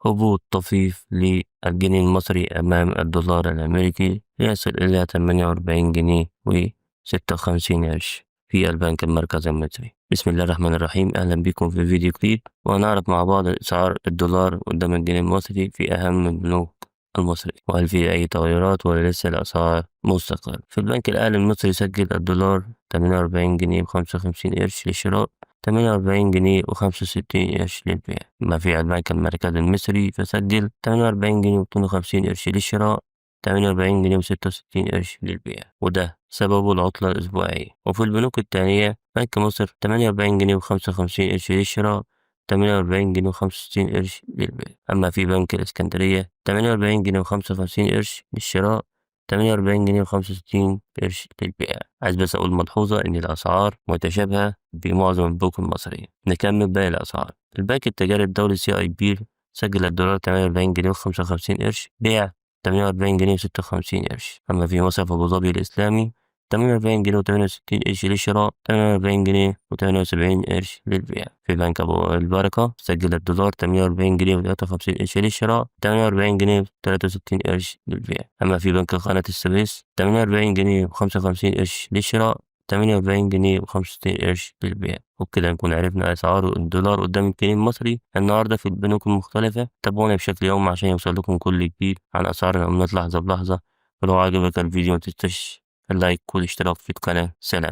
هبوط طفيف للجنيه المصري أمام الدولار الأمريكي يصل إلى 48 جنيه و56 قرش في البنك المركزي المصري. بسم الله الرحمن الرحيم، أهلا بكم في فيديو جديد، وهنعرف مع بعض أسعار الدولار قدام الجنيه المصري في أهم البنوك المصري، وهل في أي تغيرات ولا لسه الأسعار مستقرة. في البنك الأهلي المصري سجل الدولار 48 جنيه و55 قرش للشراء، 48 جنيه و65 قرش للبيع. أما في البنك المركزي المصري فسجل 48 جنيه و52 قرش للشراء، 48 جنيه و66 قرش للبيع، وده سببه العطلة الأسبوعية. وفي البنوك التانية بنك مصر 48 جنيه و55 قرش للشراء، 48 جنيه و65 قرش للبيع. أما في بنك الإسكندرية 48 جنيه و55 قرش للشراء، 48 جنيه و65 قرش للبيع. عايز بس أقول ملحوظة إن الأسعار متشابهة بمعظم البنوك المصرية. نكمل باقي الأسعار. البنك التجاري الدولي CIB سجل الدولار 48 جنيه و55 قرش، بيع 48 جنيه و56 قرش. أما في مصرف أبو ظبي الإسلامي 48 جنيه و68 قرش للشراء، 48 جنيه و78 قرش للبيع. في بنك أبو البركة سجل الدولار 48 جنيه و53 قرش للشراء، 48 جنيه و63 قرش للبيع. أما في بنك قناة السويس 48 جنيه و55 قرش للشراء، 48 جنيه و65 قرش للبيع. وبكده نكون عرفنا أسعار الدولار قدام الجنيه المصري النهاردة في البنوك المختلفة. تابعونا بشكل يومي عشان يوصل لكم كل جديد عن أسعار العملات لحظة بلحظة. ولو عجبك الفيديو متنساش اللايك والاشتراك في القناة. سلام.